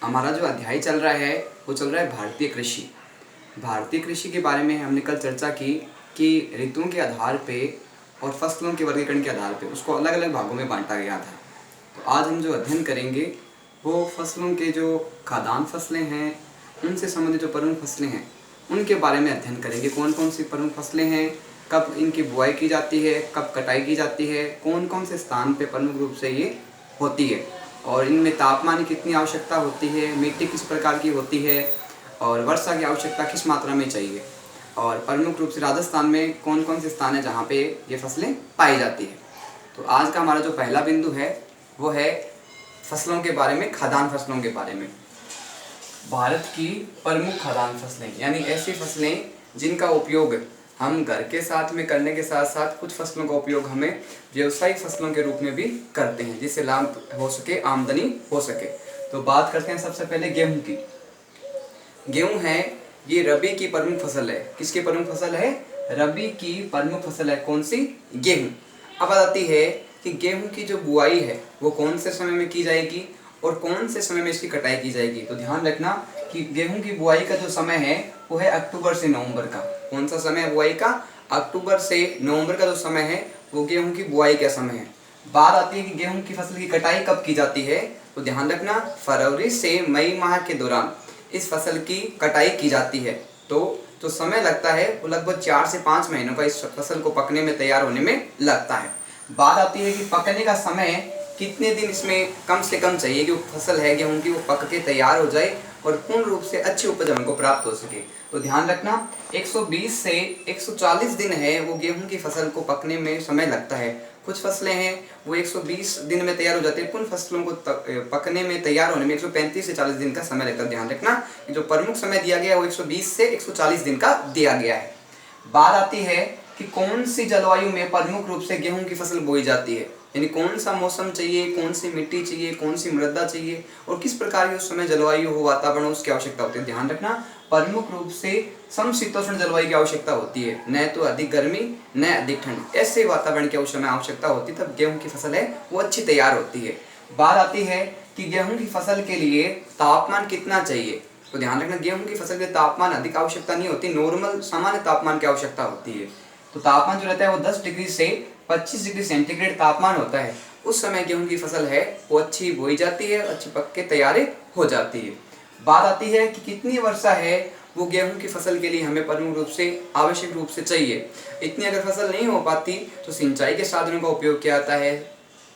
हमारा जो अध्याय चल रहा है वो चल रहा है भारतीय कृषि। भारतीय कृषि के बारे में हमने कल चर्चा की कि ऋतुओं के आधार पे और फसलों के वर्गीकरण के आधार पे उसको अलग अलग भागों में बांटा गया था। तो आज हम जो अध्ययन करेंगे वो फसलों के जो खाद्यान्न फसलें हैं, उनसे संबंधित जो प्रमुख फसलें हैं उनके बारे में अध्ययन करेंगे। कौन कौन सी प्रमुख फसलें हैं, कब इनकी बुआई की जाती है, कब कटाई की जाती है, कौन कौन से स्थान पे प्रमुख रूप से ये होती है और इनमें तापमान की कितनी आवश्यकता होती है, मिट्टी किस प्रकार की होती है और वर्षा की आवश्यकता किस मात्रा में चाहिए, और प्रमुख रूप से राजस्थान में कौन कौन से स्थान है जहाँ पे ये फसलें पाई जाती है। तो आज का हमारा जो पहला बिंदु है वो है फसलों के बारे में, खाद्यान्न फसलों के बारे में। भारत की प्रमुख खाद्यान्न फसलें यानी ऐसी फसलें जिनका उपयोग हम घर के साथ में करने के साथ साथ कुछ फसलों का उपयोग हमें व्यावसायिक फसलों के रूप में भी करते हैं, जिससे लाभ हो सके, आमदनी हो सके। तो बात करते हैं सबसे पहले गेहूं की। गेहूं है ये रबी की प्रमुख फसल है। किसकी प्रमुख फसल है? रबी की प्रमुख फसल है। कौन सी? गेहूं। अब आती है कि गेहूं की जो बुआई है वो कौन से समय में की जाएगी और कौन से समय में इसकी कटाई की जाएगी। तो ध्यान रखना कि गेहूं की बुआई का जो समय है वो है अक्टूबर से नवंबर का। कौन सा समय है बुआई का? अक्टूबर से नवंबर का जो समय है वो गेहूं की बुआई का समय है। बात आती है कि गेहूं की फसल की कटाई कब की जाती है। तो ध्यान रखना फरवरी से मई माह के दौरान इस फसल की कटाई की जाती है। तो जो समय लगता है वो लगभग 4 से 5 महीनों का इस फसल को पकने में, तैयार होने में लगता है। बात आती है कि पकने का समय कितने दिन इसमें कम से कम चाहिए कि वो फसल है गेहूं की वो पक के तैयार हो जाए और पूर्ण रूप से अच्छी उपज हमको प्राप्त हो सके। तो ध्यान रखना 120 से 140 दिन है वो गेहूं की फसल को पकने में समय लगता है। कुछ फसलें हैं वो 120 दिन में तैयार हो जाती है, कुछ फसलों को पकने में, तैयार होने में 135 से 40 दिन का समय लगता है। ध्यान रखना कि जो प्रमुख समय दिया गया है वो 120 से 140 दिन का दिया गया है। बात आती है कि कौन सी जलवायु में प्रमुख रूप से गेहूं की फसल बोई जाती है, यानी कौन सा मौसम चाहिए, कौन सी मिट्टी चाहिए, कौन सी मृदा चाहिए और किस प्रकार की उस समय जलवायु हो, वातावरण उसकी आवश्यकता होती है। ध्यान रखना प्रमुख रूप से समशीतोष्ण जलवायु की आवश्यकता होती है, न तो अधिक गर्मी न अधिक ठंड। ऐसे वातावरण की उस समय आवश्यकता होती है, तब गेहूं की फसल है वो अच्छी तैयार होती है। बात आती है कि गेहूं की फसल के लिए तापमान कितना चाहिए। तो ध्यान रखना गेहूं की फसल के तापमान अधिक आवश्यकता नहीं होती, नॉर्मल सामान्य तापमान की आवश्यकता होती है। तो तापमान जो रहता है वो 10 डिग्री से 25 डिग्री सेंटीग्रेड तापमान होता है। उस समय गेहूं की फसल है वो अच्छी बोई जाती है, अच्छी पक के तैयार हो जाती है। बात आती है कि कितनी वर्षा है वो गेहूं की फसल के लिए हमें प्रमुख रूप से, आवश्यक रूप से चाहिए। इतनी अगर फसल नहीं हो पाती तो सिंचाई के साधनों का उपयोग किया जाता है।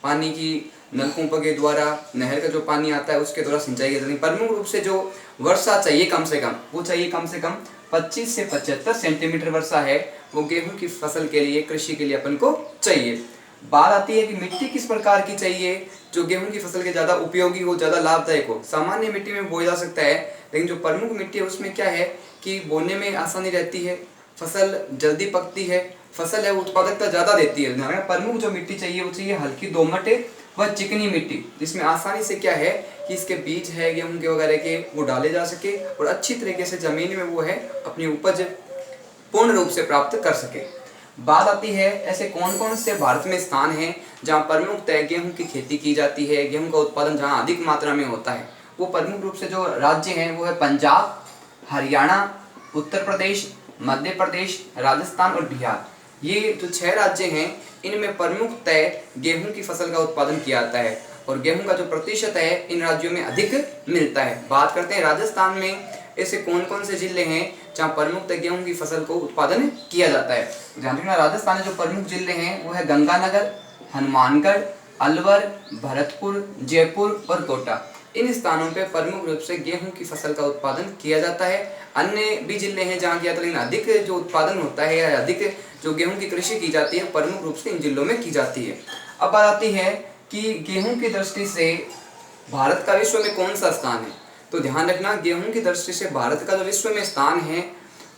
पानी की नलकूपों के द्वारा, नहर का जो पानी आता है उसके द्वारा सिंचाई की जाती है। प्रमुख रूप से जो वर्षा चाहिए कम से कम, वो चाहिए कम से कम 25 से 75 सेंटीमीटर वर्षा है वो गेहूं की फसल के लिए, कृषि के लिए अपन को चाहिए। बात आती है कि मिट्टी किस प्रकार की चाहिए जो गेहूं की फसल के ज़्यादा उपयोगी हो, ज़्यादा लाभदायक हो। सामान्य मिट्टी में बोया जा सकता है, लेकिन जो प्रमुख मिट्टी है उसमें क्या है कि बोने में आसानी रहती है, फसल जल्दी पकती है, फसल है उत्पादकता ज़्यादा देती है। प्रमुख जो मिट्टी चाहिए वो चाहिए हल्की दोमट व चिकनी मिट्टी, जिसमें आसानी से क्या है कि इसके बीज है गेहूं के वगैरह के वो डाले जा सके और अच्छी तरीके से जमीन में वो है अपनी उपज पूर्ण रूप से प्राप्त कर सके। बात आती है ऐसे कौन कौन से भारत में स्थान हैं जहां प्रमुखतः गेहूं की खेती की जाती है, गेहूं का उत्पादन जहां अधिक मात्रा में होता है। वो प्रमुख रूप से जो राज्य हैं वो है पंजाब, हरियाणा, उत्तर प्रदेश, मध्य प्रदेश, राजस्थान और बिहार। ये जो 6 राज्य हैं इनमें प्रमुखतः गेहूं की फसल का उत्पादन किया जाता है और गेहूं का जो प्रतिशत है इन राज्यों में अधिक मिलता है। बात करते हैं राजस्थान में ऐसे कौन कौन से जिले हैं जहां प्रमुखतः गेहूं की फसल को उत्पादन किया जाता है। ध्यान रखना राजस्थान में जो प्रमुख जिले हैं वो है गंगानगर, हनुमानगढ़, अलवर, भरतपुर, जयपुर और कोटा। इन स्थानों पे प्रमुख रूप से गेहूं की फसल का उत्पादन किया जाता है। अन्य भी जिले हैं जहाँ किया जाता है, लेकिन अधिक जो उत्पादन होता है या अधिक जो गेहूं की कृषि की जाती है प्रमुख रूप से इन जिलों में की जाती है। अब बात आती है कि गेहूं की दृष्टि से भारत का विश्व में कौन सा स्थान है। तो ध्यान रखना गेहूं की दृष्टि से भारत का जो विश्व में स्थान है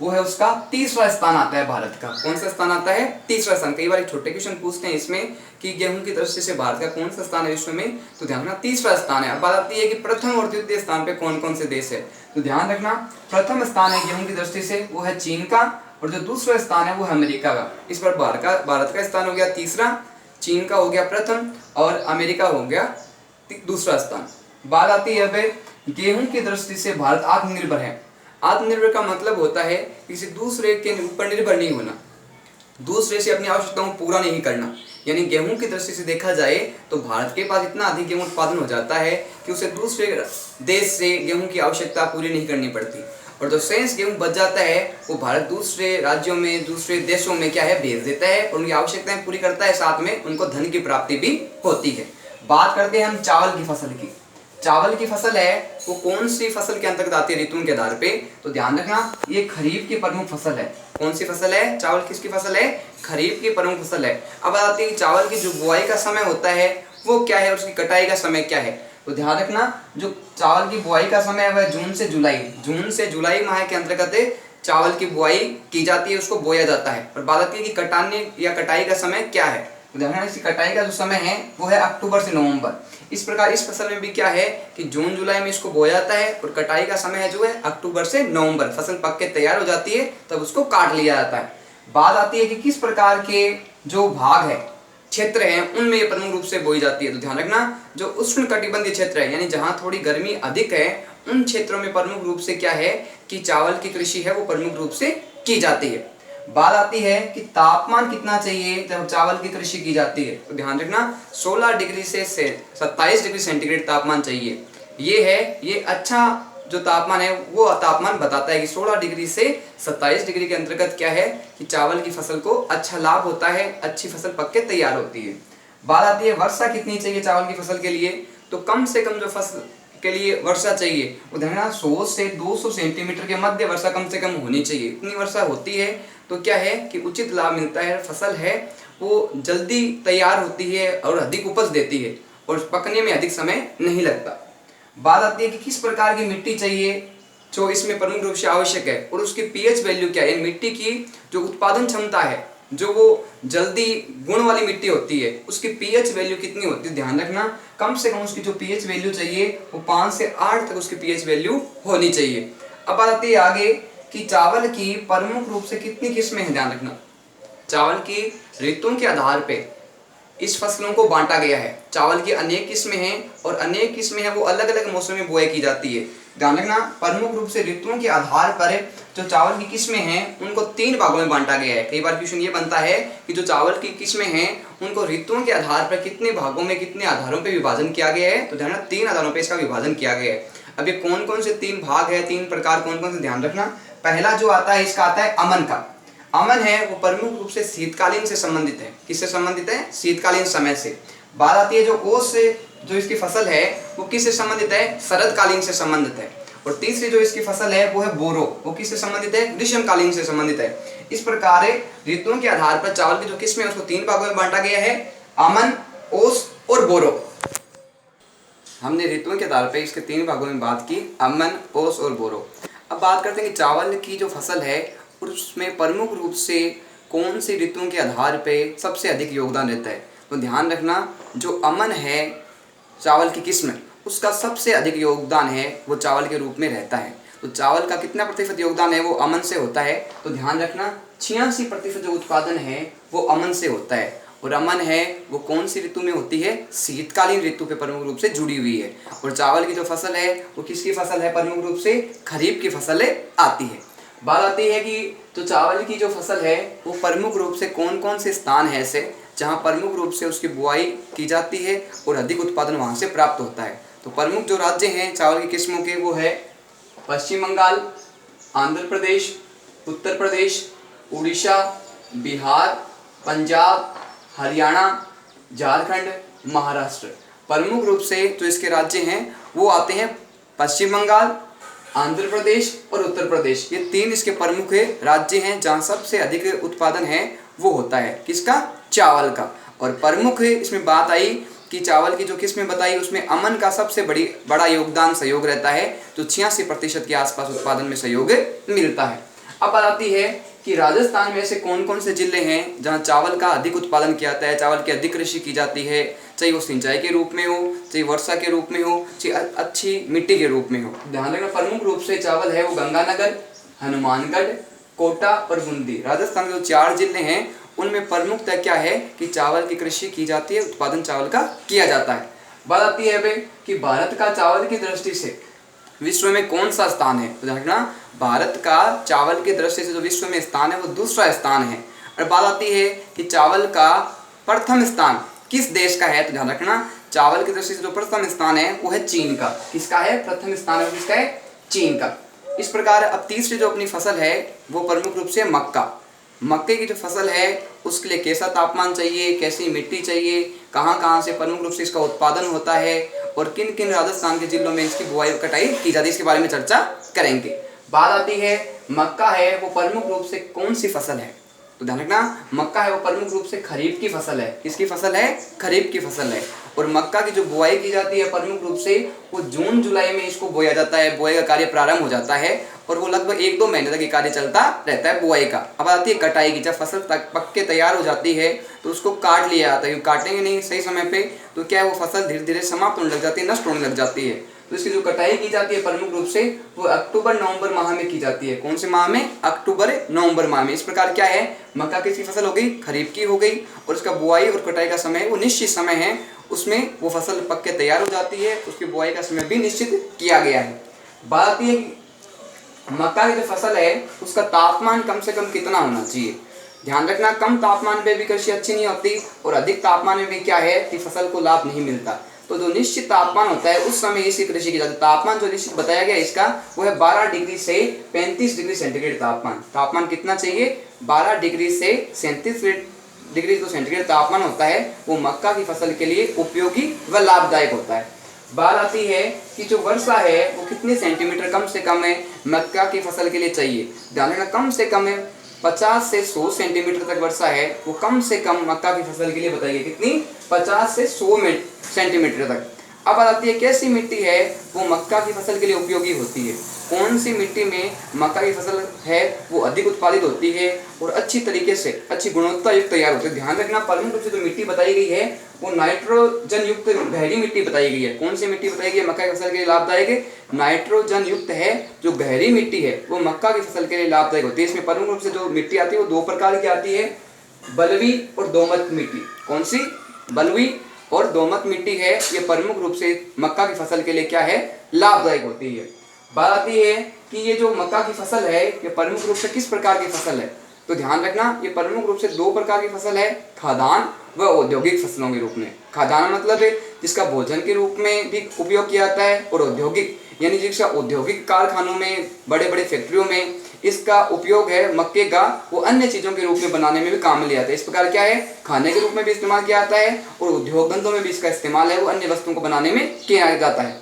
वो है उसका तीसरा स्थान आता है। भारत का कौन सा स्थान आता है? तीसरा स्थान। कई बार एक छोटे क्वेश्चन पूछते हैं इसमें कि गेहूं की दृष्टि से भारत का कौन सा स्थान है विश्व में, तो ध्यान रखना तीसरा स्थान है। अब बात आती है कि प्रथम और द्वितीय स्थान पे कौन कौन से देश है। तो ध्यान रखना प्रथम स्थान है गेहूं की दृष्टि से वो है चीन का और जो दूसरा स्थान है वो है अमेरिका का। इस पर भारत का स्थान हो गया तीसरा, चीन का हो गया प्रथम और अमेरिका हो गया दूसरा स्थान। बात आती है अब गेहूं की दृष्टि से भारत आत्मनिर्भर है। आत्मनिर्भर का मतलब होता है किसी दूसरे के ऊपर निर्भर नहीं होना, दूसरे से अपनी आवश्यकताओं को पूरा नहीं करना। यानी गेहूं की दृष्टि से देखा जाए तो भारत के पास इतना अधिक गेहूं उत्पादन हो जाता है कि उसे दूसरे देश से गेहूं की आवश्यकता पूरी नहीं करनी पड़ती, और जो शेष गेहूं बच जाता है वो भारत दूसरे राज्यों में, दूसरे देशों में क्या है, भेज देता है और उनकी आवश्यकताएं पूरी करता है, साथ में उनको धन की प्राप्ति भी होती है। बात करते हैं हम चावल की फसल की। चावल की फसल है वो कौन सी फसल के अंतर्गत आती है ऋतुओं के आधार पे, तो ध्यान रखना ये खरीफ की प्रमुख फसल है। कौन सी फसल है? चावल किसकी फसल है? खरीफ की प्रमुख फसल है। अब आती है चावल की जो बुआई का समय होता है वो क्या है और उसकी कटाई का समय क्या है। तो ध्यान रखना जो चावल की बुआई का समय है वह जून से जुलाई माह के अंतर्गत चावल की बुआई की जाती है, उसको बोया जाता है। और बात आती है कि कटाने या कटाई का समय क्या है, तो ध्यान रखना इसकी कटाई का जो समय है वो है अक्टूबर से नवंबर। इस प्रकार इस फसल में भी क्या है कि जून जुलाई में इसको बोया जाता है और कटाई का समय है जो है अक्टूबर से नवंबर। फसल पक के तैयार हो जाती है तब उसको काट लिया जाता है। बात आती है कि किस प्रकार के जो भाग है, क्षेत्र हैं, उनमें ये प्रमुख रूप से बोई जाती है। तो ध्यान रखना जो उष्ण कटिबंधीय क्षेत्र है, यानी जहां थोड़ी गर्मी अधिक है, उन क्षेत्रों में प्रमुख रूप से क्या है कि चावल की कृषि है वो प्रमुख रूप से की जाती है। बात आती है कि तापमान कितना चाहिए जब चावल की कृषि की जाती है, तो ध्यान रखना 16 डिग्री से 27 डिग्री सेंटीग्रेड तापमान चाहिए। ये अच्छा जो तापमान है वो तापमान बताता है कि 16 डिग्री से 27 डिग्री के अंतर्गत क्या है कि चावल की फसल को अच्छा लाभ होता है, अच्छी फसल पक के तैयार होती है। बात आती है वर्षा कितनी चाहिए चावल की फसल के लिए, तो कम से कम जो फसल के लिए वर्षा चाहिए वो ध्यान 100 से 200 सेंटीमीटर के मध्य वर्षा कम से कम होनी चाहिए। इतनी वर्षा होती है तो क्या है कि उचित लाभ मिलता है, फसल है वो जल्दी तैयार होती है और अधिक उपज देती है और पकने में अधिक समय नहीं लगता। बात आती है कि किस प्रकार की मिट्टी चाहिए जो इसमें प्रमुख रूप से आवश्यक है और उसकी पीएच वैल्यू क्या है। मिट्टी की जो उत्पादन क्षमता है, जो वो जल्दी गुण वाली मिट्टी होती है, उसकी पीएच वैल्यू कितनी होती है, ध्यान रखना कम से कम उसकी जो पीएच वैल्यू चाहिए वो 5 से 8 तक उसकी पीएच वैल्यू होनी चाहिए। अब बात आती है आगे कि चावल की प्रमुख रूप से कितनी किस्में हैं। ध्यान रखना चावल की ऋतुओं के आधार पे इस फसलों को बांटा गया है। चावल की अनेक किस्में हैं और अनेक किस्में हैं वो अलग अलग मौसम में बुआई की जाती है। ध्यान रखना प्रमुख रूप से ऋतुओं के आधार पर जो चावल की किस्में हैं उनको 3 भागों में बांटा गया है। कई बार क्वेश्चन ये बनता है कि जो चावल की किस्में हैं उनको ऋतुओं के आधार पर कितने भागों में, कितने आधारों पर विभाजन किया गया है, तो ध्यान रखना 3 आधारों पर इसका विभाजन किया गया है। अब ये कौन कौन से 3 भाग है, 3 प्रकार कौन कौन से, ध्यान रखना। पहला जो आता है इसका आता है अमन का। अमन है वो प्रमुख रूप से शीतकालीन से संबंधित है। किससे संबंधित है? शीतकालीन समय से। बात आती है जो ओस से जो इसकी फसल है वो किससे संबंधित है? शरदकालीन से संबंधित है। और तीसरी जो इसकी फसल है वो है बोरो, वो किससे संबंधित है? ग्रीष्मकालीन से संबंधित है। इस प्रकार ऋतुओं के आधार पर चावल की जो किस्में है उसको 3 भागों में बांटा गया है, अमन, ओस और बोरो। हमने ऋतुओं के आधार पर इसके 3 भागों में बात की, अमन, ओस और बोरो। अब बात करते हैं कि चावल की जो फसल है उसमें प्रमुख रूप से कौन सी ऋतुओं के आधार पे सबसे अधिक योगदान रहता है। तो ध्यान रखना जो अमन है चावल की किस्म, उसका सबसे अधिक योगदान है वो चावल के रूप में रहता है। तो चावल का कितना प्रतिशत योगदान है वो अमन से होता है, तो ध्यान रखना 86% जो उत्पादन है वो अमन से होता है। और अमन है वो कौन सी ऋतु में होती है? शीतकालीन ऋतु पे प्रमुख रूप से जुड़ी हुई है। और चावल की जो फसल है वो किसकी फसल है? प्रमुख रूप से खरीफ की फसल आती है। बात आती है कि तो चावल की जो फसल है वो प्रमुख रूप से कौन कौन से स्थान है ऐसे जहाँ प्रमुख रूप से उसकी बुआई की जाती है और अधिक उत्पादन वहाँ से प्राप्त होता है। तो प्रमुख जो राज्य हैं चावल की किस्मों के वो है पश्चिम बंगाल, आंध्र प्रदेश, उत्तर प्रदेश, उड़ीसा, बिहार, पंजाब, हरियाणा, झारखंड, महाराष्ट्र। प्रमुख रूप से जो इसके राज्य हैं वो आते हैं पश्चिम बंगाल, आंध्र प्रदेश और उत्तर प्रदेश। ये 3 इसके प्रमुख राज्य हैं जहाँ सबसे अधिक उत्पादन है वो होता है किसका? चावल का। और प्रमुख इसमें बात आई कि चावल की जो किस्में बताई उसमें अमन का सबसे बड़ा योगदान सहयोग रहता है, जो 86% के आसपास उत्पादन में सहयोग मिलता है। अब बात आती है कि राजस्थान में ऐसे कौन कौन से जिले हैं जहाँ चावल का अधिक उत्पादन किया जाता है, चावल की अधिक कृषि की जाती है, चाहे वो सिंचाई के रूप में हो, चाहे वर्षा के रूप में हो, चाहे अच्छी मिट्टी के रूप में हो। ध्यान रखना प्रमुख रूप से चावल है वो गंगानगर, हनुमानगढ़, कोटा और बूंदी। राजस्थान के जो 4 जिले हैं उनमें प्रमुखतः क्या है कि चावल की कृषि की जाती है, उत्पादन चावल का किया जाता है। बात आती है कि भारत का चावल की दृष्टि से विश्व में कौन सा स्थान है? तो ध्यान रखना, भारत का चावल की दृष्टि से जो विश्व में स्थान है वो दूसरा स्थान है। और बात आती है कि चावल का प्रथम स्थान किस देश का है? तो ध्यान रखना, चावल की दृष्टि से जो प्रथम स्थान है वो है चीन का। किसका है? प्रथम स्थान है किसका है? चीन का। इस प्रकार अब तीसरी जो अपनी फसल है वो प्रमुख रूप से मक्का। मक्के की जो फसल है उसके लिए कैसा तापमान चाहिए, कैसी मिट्टी चाहिए, कहाँ कहाँ से प्रमुख रूप से इसका उत्पादन होता है और किन किन राजस्थान के जिलों में इसकी बुआई और कटाई की जाती है, इसके बारे में चर्चा करेंगे। बात आती है मक्का है वो प्रमुख रूप से कौन सी फसल है? तो ध्यान रखना, मक्का है वो प्रमुख रूप से खरीफ की फसल है। किसकी फसल है? खरीफ की फसल है। और मक्का की जो बुआई की जाती है प्रमुख रूप से वो जून जुलाई में इसको बोया जाता है, बुआई का कार्य प्रारंभ हो जाता है और वो लगभग 1-2 महीने तक ये कार्य चलता रहता है बुआई का। अब आती है कटाई की। जब फसल तक पक के तैयार हो जाती है तो उसको काट लिया जाता है। काटेंगे नहीं सही समय पे तो क्या है, वो फसल धीरे धीरे समाप्त होने लग जाती है, नष्ट होने लग जाती है। तो इसकी जो कटाई की जाती है प्रमुख रूप से वो अक्टूबर-नवंबर माह में की जाती है। कौन से माह में? अक्टूबर-नवंबर माह में। इस प्रकार क्या है, मक्का किसकी फसल हो गई? खरीफ की हो गई। और उसका बुआई और कटाई का समय वो निश्चित समय है, उसमें वो फसल पक के तैयार हो जाती है, उसकी बुआई का समय भी निश्चित किया गया है। बात आती है कि मक्का की जो फसल है उसका तापमान कम से कम कितना होना चाहिए? ध्यान रखना, कम तापमान पे भी कृषि अच्छी नहीं होती और अधिक तापमान में भी क्या है कि फसल को लाभ नहीं मिलता। तो जो निश्चित तापमान होता है उस समय इसी कृषि की जाती है। तापमान जो निश्चित बताया गया इसका वो है 12 डिग्री से 35 डिग्री सेंटीग्रेड तापमान। तापमान कितना चाहिए? 12 डिग्री से 37 डिग्री जो सेंटीग्रेड तापमान होता है वो मक्का की फसल के लिए उपयोगी व लाभदायक होता है। बात आती है कि जो वर्षा है वो कितने सेंटीमीटर कम से कम है मक्का की फसल के लिए चाहिए? ध्यान रखना, कम से कम है 50 से 100 सेंटीमीटर तक वर्षा है वो कम से कम मक्का की फसल के लिए बताई गई। कितनी? 50 से 100 सेंटीमीटर तक। अब आती है कैसी मिट्टी है वो मक्का की फसल के लिए उपयोगी होती है? कौन सी मिट्टी में मक्का की फसल है वो अधिक उत्पादित होती है और अच्छी तरीके से अच्छी गुणवत्ता युक्त तैयार होती है? ध्यान रखना, प्रमुख रूप से जो मिट्टी बताई गई है वो नाइट्रोजन युक्त गहरी मिट्टी बताई गई है। कौन सी मिट्टी बताई गई है मक्का की फसल के लिए लाभदायक है? नाइट्रोजन युक्त है जो गहरी मिट्टी है वो मक्का की फसल के लिए लाभदायक होती है। इसमें प्रमुख रूप से जो मिट्टी आती है वो 2 प्रकार की आती है, बलुई और दोमट मिट्टी। कौन सी? बलुई और दोमट मिट्टी है, ये प्रमुख रूप से मक्का की फसल के लिए क्या है? लाभदायक होती है। बात आती है कि ये जो मक्का की फसल है ये प्रमुख रूप से किस प्रकार की फसल है? तो ध्यान रखना, ये प्रमुख रूप से 2 प्रकार की फसल है, खाद्यान्न व औद्योगिक फसलों के रूप में। खाद्यान्न मतलब है जिसका भोजन के रूप में भी उपयोग किया जाता है और औद्योगिक यानी जिसका औद्योगिक कारखानों में बड़े बड़े फैक्ट्रियों में इसका उपयोग है मक्के का, वो अन्य चीज़ों के रूप में बनाने में भी काम में लिया जाता है। इस प्रकार क्या है, खाने के रूप में भी इस्तेमाल किया जाता है और उद्योग धंधों में भी इसका इस्तेमाल है वो अन्य वस्तुओं को बनाने में किया जाता है।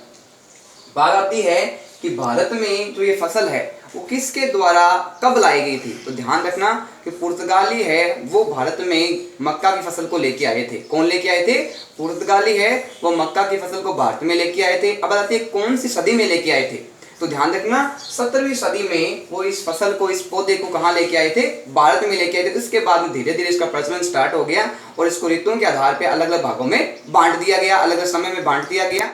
बात आती है कि भारत में जो ये फसल है वो किसके द्वारा कब लाई गई थी? तो ध्यान रखना कि पुर्तगाली है वो भारत में मक्का की फसल को लेके आए थे। कौन लेके आए थे? पुर्तगाली है वो मक्का की फसल को भारत में लेके आए थे। अब आती है कौन सी सदी में लेके आए थे? तो ध्यान रखना 17वीं सदी में वो इस फसल को, इस पौधे को कहाँ लेके आए थे? भारत में लेके आए थे। इसके बाद में धीरे धीरे इसका प्रचलन स्टार्ट हो गया और इसको ऋतुओं के आधार पर अलग अलग भागों में बांट दिया गया, अलग अलग समय में बांट दिया गया।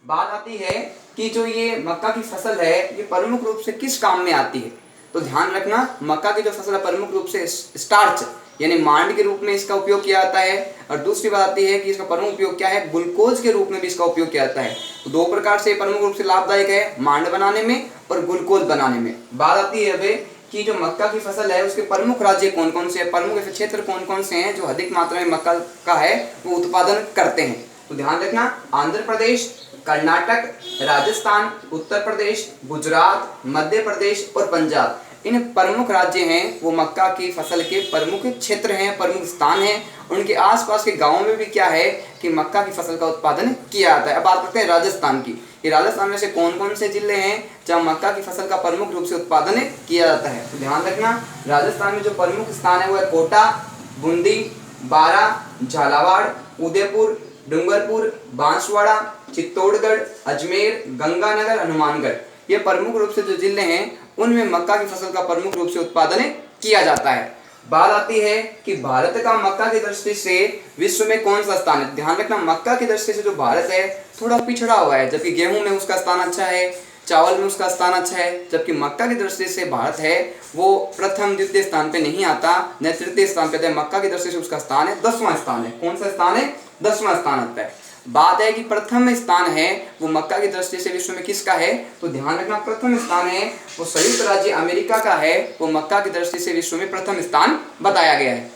बात आती है कि जो ये मक्का की फसल है ये प्रमुख रूप से किस काम में आती है? तो ध्यान रखना, मक्का की जो फसल है प्रमुख रूप से स्टार्च यानी मांड के रूप में इसका उपयोग किया जाता है। और दूसरी बात आती है कि इसका प्रमुख उपयोग क्या है? ग्लूकोज के रूप में भी इसका उपयोग किया जाता है। तो 2 प्रकार से प्रमुख रूप से लाभदायक है, मांड बनाने में और ग्लूकोज बनाने में। बात आती है अब कि जो मक्का की फसल है उसके प्रमुख राज्य कौन कौन से हैं, प्रमुख क्षेत्र कौन कौन से हैं जो अधिक मात्रा में मक्का का है वो उत्पादन करते हैं? तो ध्यान रखना, आंध्र प्रदेश, कर्नाटक, राजस्थान, उत्तर प्रदेश, गुजरात, मध्य प्रदेश और पंजाब, इन प्रमुख राज्य हैं वो मक्का की फसल के प्रमुख क्षेत्र हैं, प्रमुख स्थान हैं। उनके आसपास के गांवों में भी क्या है कि मक्का की फसल का उत्पादन किया जाता है। अब बात करते हैं राजस्थान की। ये राजस्थान में से कौन कौन से जिले हैं जहाँ मक्का की फसल का प्रमुख रूप से उत्पादन किया जाता है? तो ध्यान रखना, राजस्थान में जो प्रमुख स्थान है वो है कोटा, बूंदी, बारा, झालावाड़, उदयपुर, डूंगरपुर, बांसवाड़ा, चित्तौड़गढ़, अजमेर, गंगानगर, हनुमानगढ़। ये प्रमुख रूप से जो जिले हैं उनमें मक्का की फसल का प्रमुख रूप से उत्पादन किया जाता है। बात आती है कि भारत का मक्का की दृष्टि से विश्व में कौन सा स्थान है? ध्यान रखना, मक्का की दृष्टि से जो भारत है थोड़ा पिछड़ा हुआ है, जबकि गेहूं में उसका स्थान अच्छा है, चावल में उसका स्थान अच्छा है, जबकि मक्का की दृष्टि से भारत है वो प्रथम द्वितीय स्थान पे नहीं आता, न तृतीय स्थान पे आता है। मक्का की दृष्टि से उसका स्थान है 10वां स्थान है। कौन सा स्थान है? 10वां स्थान आता है। बात है कि प्रथम स्थान है वो मक्का की दृष्टि से विश्व में किसका है, तो ध्यान रखना प्रथम स्थान है वो संयुक्त राज्य अमेरिका का है, वो मक्का की दृष्टि से विश्व में प्रथम स्थान बताया गया है।